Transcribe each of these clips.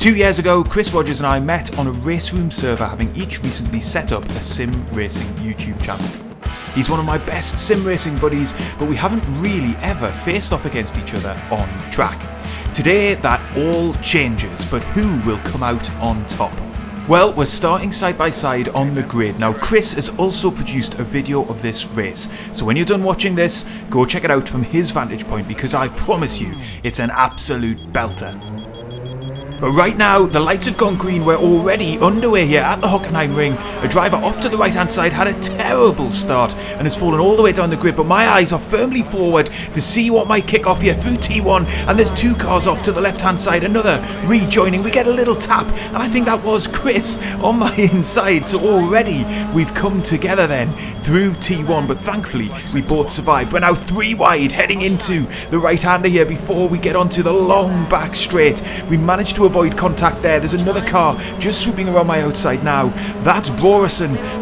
2 years ago, Chris Rogers and I met on a RaceRoom server, having each recently set up a sim racing YouTube channel. He's one of my best sim racing buddies, but we haven't really ever faced off against each other on track. Today that all changes, but who will come out on top? Well, we're starting side by side on the grid. Now, Chris has also produced a video of this race, so when you're done watching this, go check it out from his vantage point, because I promise you, it's an absolute belter. But right now, the lights have gone green. We're already underway here at the Hockenheim Ring. A driver off to the right-hand side had a terrible start and has fallen all the way down the grid, but my eyes are firmly forward to see what might kick off here through T1, and there's two cars off to the left-hand side, another rejoining. We get a little tap, and I think that was Chris on my inside, so already we've come together then through T1, but thankfully we both survived. We're now 3 wide, heading into the right-hander here before we get onto the long back straight. We managed to avoid contact there. There's another car just swooping around my outside now. That's Broca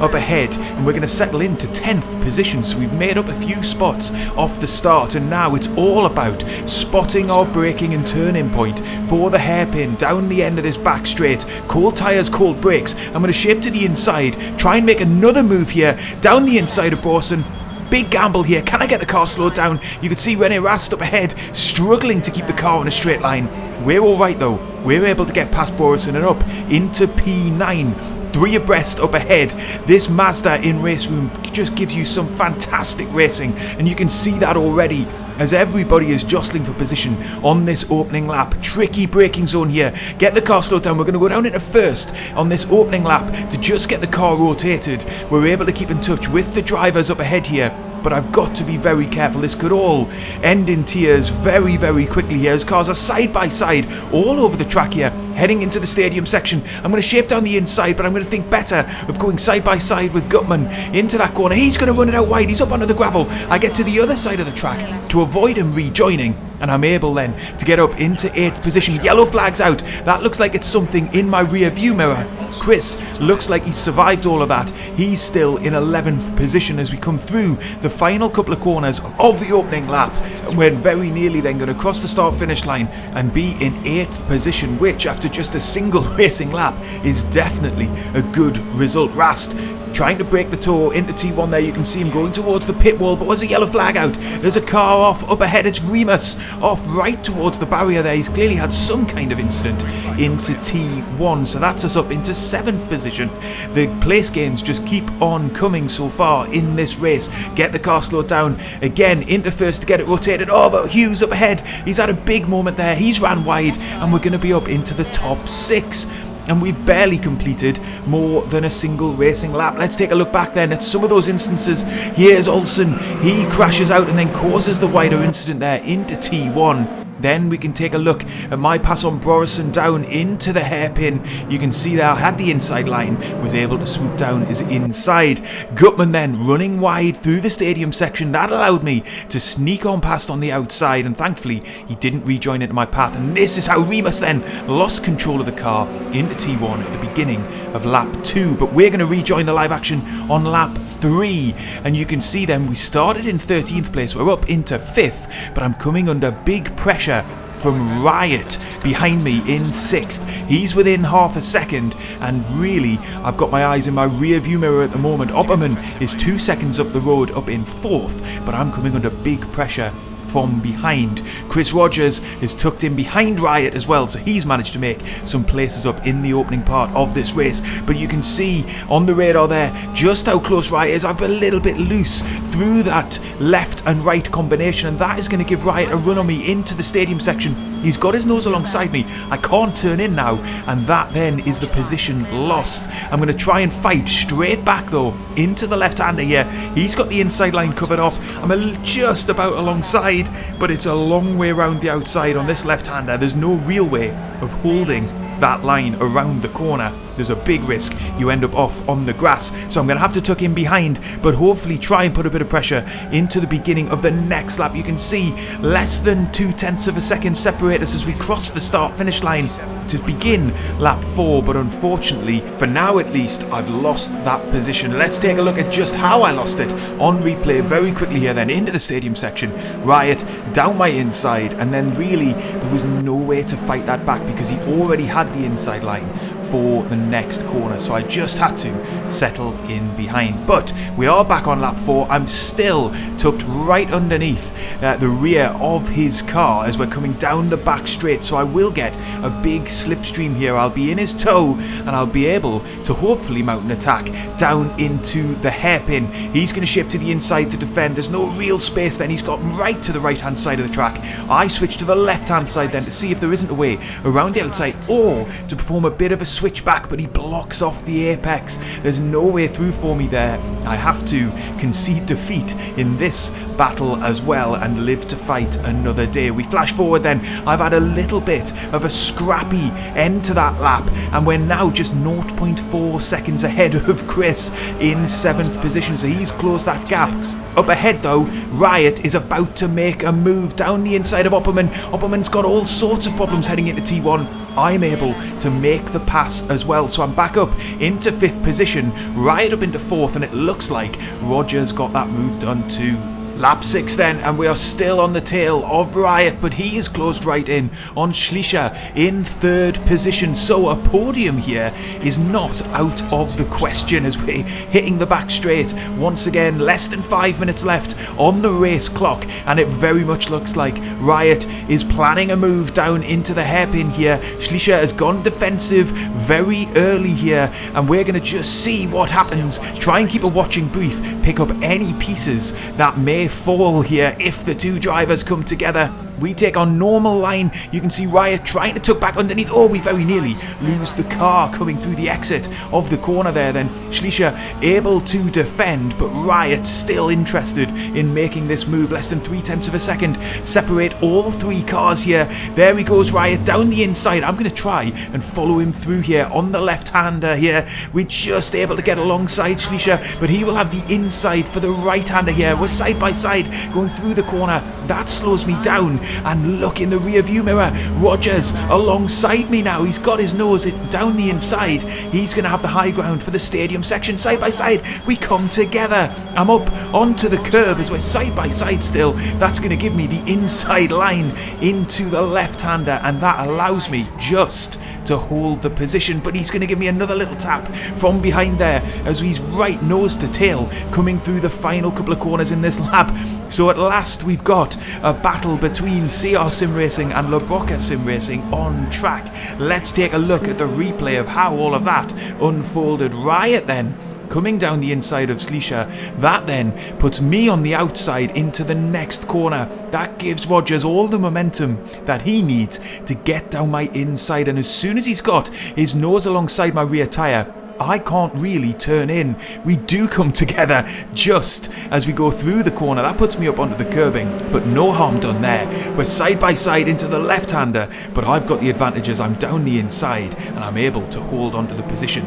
up ahead, and we're going to settle into 10th position, so we've made up a few spots off the start, and now it's all about spotting our braking and turning point for the hairpin down the end of this back straight. Cold tyres, cold brakes. I'm going to shape to the inside, try and make another move here down the inside of Broca. Big gamble here. Can I get the car slowed down? You could see René Rast up ahead, struggling to keep the car in a straight line. We're alright though. We're able to get past Broca and up into P9. 3 abreast up ahead. This Mazda in RaceRoom just gives you some fantastic racing, and you can see that already as everybody is jostling for position on this opening lap. Tricky braking zone here. Get the car slowed down. We're going to go down into first on this opening lap to just get the car rotated. We're able to keep in touch with the drivers up ahead here, but I've got to be very careful. This could all end in tears very, very quickly here as cars are side by side all over the track here, heading into the stadium section. I'm going to shape down the inside, but I'm going to think better of going side by side with Gutman into that corner. He's going to run it out wide. He's up onto the gravel. I get to the other side of the track to avoid him rejoining, and I'm able then to get up into 8th position. Yellow flag's out. That looks like it's something in my rear view mirror. Chris looks like he's survived all of that. He's still in 11th position as we come through the final couple of corners of the opening lap, and we're very nearly then going to cross the start finish line and be in 8th position, which after just a single racing lap is definitely a good result. Rast trying to break the toe into T1 there. You can see him going towards the pit wall, but there's a yellow flag out. There's a car off up ahead. It's Remus off right towards the barrier there. He's clearly had some kind of incident into T1, so that's us up into 7th position. The place gains just keep on coming so far in this race. Get the car slowed down again into first to get it rotated. Oh, but Hughes up ahead. He's had a big moment there. He's ran wide, and we're going to be up into the top 6. And we've barely completed more than a single racing lap. Let's take a look back then at some of those instances. Here's Olsen. He crashes out and then causes the wider incident there into T1. Then we can take a look at my pass on Broca down into the hairpin. You can see there I had the inside line, was able to swoop down his inside. Gutman then running wide through the stadium section. That allowed me to sneak on past on the outside, and thankfully he didn't rejoin into my path. And this is how Remus then lost control of the car into T1 at the beginning of lap 2. But we're going to rejoin the live action on lap 3. And you can see then we started in 13th place. We're up into 5th, but I'm coming under big pressure from Riot behind me in 6th. He's within half a second, and really I've got my eyes in my rear view mirror at the moment. Opperman is 2 seconds up the road up in 4th, but I'm coming under big pressure from behind. Chris Rogers is tucked in behind Riot as well, so he's managed to make some places up in the opening part of this race. But you can see on the radar there just how close Riot is. I've been a little bit loose through that left and right combination, and that is going to give Riot a run on me into the stadium section. He's got his nose alongside me. I can't turn in now, and that then is the position lost. I'm going to try and fight straight back though into the left-hander here. He's got the inside line covered off. I'm just about alongside, but it's a long way around the outside on this left-hander. There's no real way of holding that line around the corner. there's a big risk you end up off on the grass. So I'm going to have to tuck in behind, but hopefully try and put a bit of pressure into the beginning of the next lap. You can see less than 0.2 of a second separate us as we cross the start-finish line to begin lap 4, but unfortunately, for now at least, I've lost that position. Let's take a look at just how I lost it on replay very quickly here then. Into the stadium section, Riot down my inside, and then really there was no way to fight that back because he already had the inside line for the next corner, so I just had to settle in behind. But we are back on lap 4. I'm still tucked right underneath the rear of his car as we're coming down the back straight, so I will get a big slipstream here. I'll be in his tow and I'll be able to hopefully mount an attack down into the hairpin. He's going to shape to the inside to defend. There's no real space then. He's got right to the right hand side of the track. I switch to the left hand side then to see if there isn't a way around the outside or to perform a bit of a switchback, but he blocks off the apex. There's no way through for me there. I have to concede defeat in this battle as well and live to fight another day. We flash forward then. I've had a little bit of a scrappy end to that lap, and we're now just 0.4 seconds ahead of Chris in 7th position, so he's closed that gap. Up ahead though, Riot is about to make a move down the inside of Opperman. Opperman's got all sorts of problems heading into T1. I'm able to make the pass as well, so I'm back up into 5th position, Riot up into 4th, and it looks like Roger's got that move done too. Lap 6 then, and we are still on the tail of Riot, but he is closed right in on Schleicher in 3rd position, so a podium here is not out of the question as we're hitting the back straight. Once again, less than 5 minutes left on the race clock, and it very much looks like Riot is planning a move down into the hairpin here. Schleicher has gone defensive very early here, and we're going to just see what happens. Try and keep a watching brief, pick up any pieces that may fall here if the two drivers come together. We take on normal line. You can see Riot trying to tuck back underneath. Oh, we very nearly lose the car coming through the exit of the corner there then. Schleicher able to defend, but Riot still interested in making this move. Less than 0.3 of a second separate all 3 cars here. There he goes, Riot down the inside. I'm going to try and follow him through here on the left-hander here. We're just able to get alongside Schleicher, but he will have the inside for the right-hander here. We're side by side going through the corner. That slows me down. And look in the rear view mirror, Rogers alongside me now. He's got his nose down the inside. He's going to have the high ground for the stadium section. Side by side, we come together. I'm up onto the curb as we're side by side still. That's going to give me the inside line into the left-hander, and that allows me just to hold the position, but he's going to give me another little tap from behind there as he's right nose to tail coming through the final couple of corners in this lap. So at last we've got a battle between CR Sim Racing and Broca Sim Racing on track. Let's take a look at the replay of how all of that unfolded. Riot then coming down the inside of Schleicher. That then puts me on the outside into the next corner. That gives Rogers all the momentum that he needs to get down my inside, and as soon as he's got his nose alongside my rear tyre, I can't really turn in. We do come together just as we go through the corner. That puts me up onto the curbing, but no harm done there. We're side by side into the left-hander, but I've got the advantage as I'm down the inside and I'm able to hold onto the position.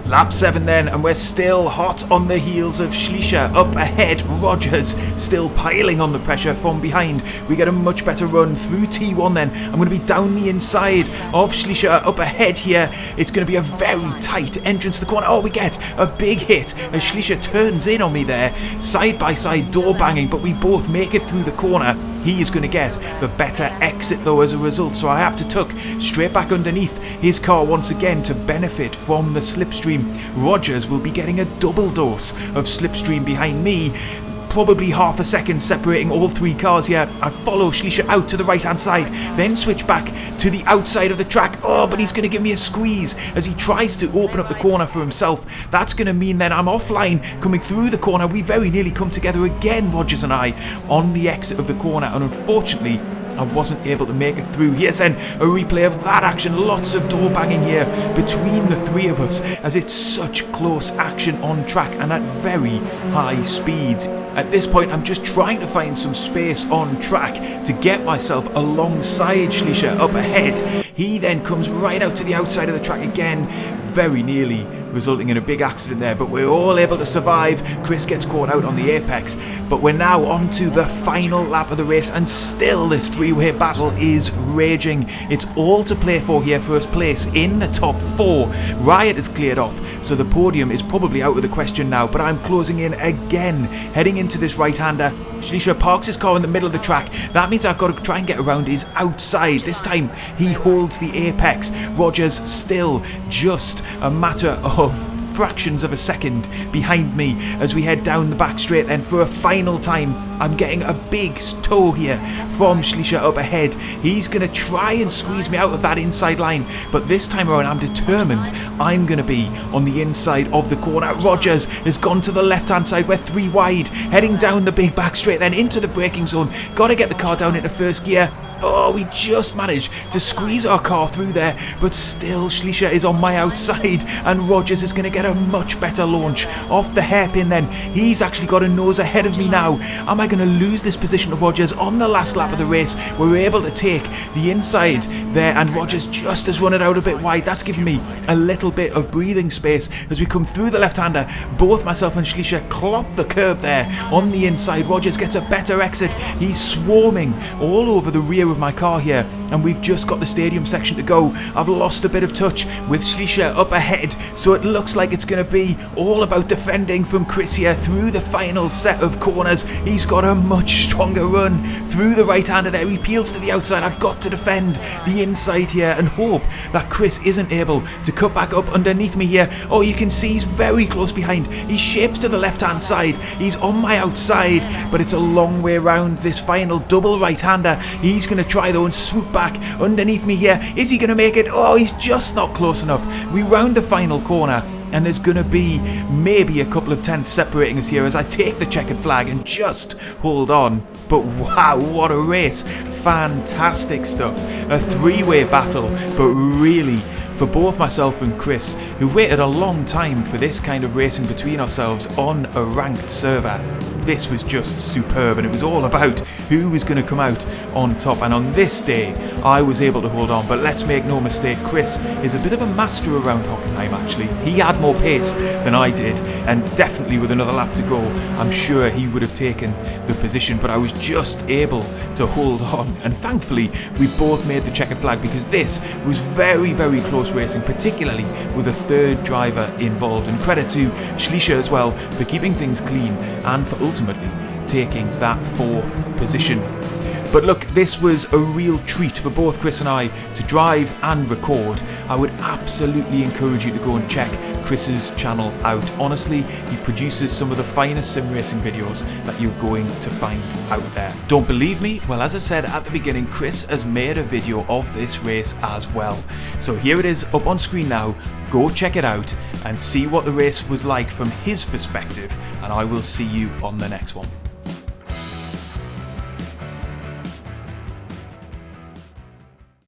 Lap 7 then, and we're still hot on the heels of Schleicher. Up ahead, Rogers still piling on the pressure from behind. We get a much better run through T1 then. I'm going to be down the inside of Schleicher. Up ahead here, it's going to be a very tight entrance to the corner. Oh, we get a big hit as Schleicher turns in on me there. Side by side door banging, but we both make it through the corner. He is going to get the better exit though as a result, so I have to tuck straight back underneath his car once again to benefit from the slipstream. Rogers will be getting a double dose of slipstream behind me. Probably half a second separating all 3 cars here. I follow Schleicher out to the right hand side, then switch back to the outside of the track. Oh, but he's going to give me a squeeze as he tries to open up the corner for himself. That's going to mean then I'm offline coming through the corner. We very nearly come together again, Rogers and I, on the exit of the corner, and unfortunately I wasn't able to make it through. Here's then a replay of that action. Lots of door banging here between the three of us, as it's such close action on track and at very high speeds. At this point, I'm just trying to find some space on track to get myself alongside Schliescher up ahead. He then comes right out to the outside of the track again, very nearly resulting in a big accident there, but we're all able to survive. Chris gets caught out on the apex, but we're now on to the final lap of the race, and still this three-way battle is raging. It's all to play for here. First place in the top 4. Riot is cleared off, so the podium is probably out of the question now, but I'm closing in again, heading into this right-hander. Schliescher parks his car in the middle of the track. That means I've got to try and get around his outside. This time he holds the apex. Rogers still just a matter of fractions of a second behind me as we head down the back straight. Then for a final time, I'm getting a big tow here from Schliescher up ahead. He's going to try and squeeze me out of that inside line, but this time around I'm determined I'm going to be on the inside of the corner. Rogers has gone to the left hand side. We're 3 wide, heading down the big back straight, then into the braking zone. Got to get the car down into first gear. Oh, we just managed to squeeze our car through there, but still Schliescher is on my outside, and Rogers is going to get a much better launch off the hairpin then. He's actually got a nose ahead of me now. Am I going to lose this position to Rogers on the last lap of the race? We're able to take the inside there, and Rogers just has run it out a bit wide. That's given me a little bit of breathing space as we come through the left-hander. Both myself and Schliescher clop the curb there on the inside. Rogers gets a better exit. He's swarming all over the rear of my car here, and we've just got the stadium section to go. I've lost a bit of touch with Schliescher up ahead, so it looks like it's going to be all about defending from Chris here through the final set of corners. He's got a much stronger run through the right-hander there. He peels to the outside. I've got to defend the inside here and hope that Chris isn't able to cut back up underneath me here. Oh, you can see he's very close behind. He shapes to the left-hand side. He's on my outside, but it's a long way round this final double right-hander. He's going to try though and swoop back underneath me here. Is he going to make it? Oh, he's just not close enough. We round the final corner, and there's going to be maybe a couple of tenths separating us here as I take the checkered flag and just hold on. But wow, what a race. Fantastic stuff. A three-way battle, but really, for both myself and Chris, who waited a long time for this kind of racing between ourselves on a ranked server, this was just superb, and it was all about who was going to come out on top. And on this day, I was able to hold on. But let's make no mistake, Chris is a bit of a master around Hockenheim, actually. He had more pace than I did, and definitely with another lap to go, I'm sure he would have taken the position. But I was just able to hold on, and thankfully, we both made the checkered flag, because this was very, very close racing, particularly with a third driver involved. And credit to Schliescher as well for keeping things clean and for ultimately taking that 4th position. But look, this was a real treat for both Chris and I to drive and record. I would absolutely encourage you to go and check Chris's channel out. Honestly, he produces some of the finest sim racing videos that you're going to find out there. Don't believe me? Well, as I said at the beginning, Chris has made a video of this race as well. So here it is up on screen now. Go check it out and see what the race was like from his perspective, and I will see you on the next one.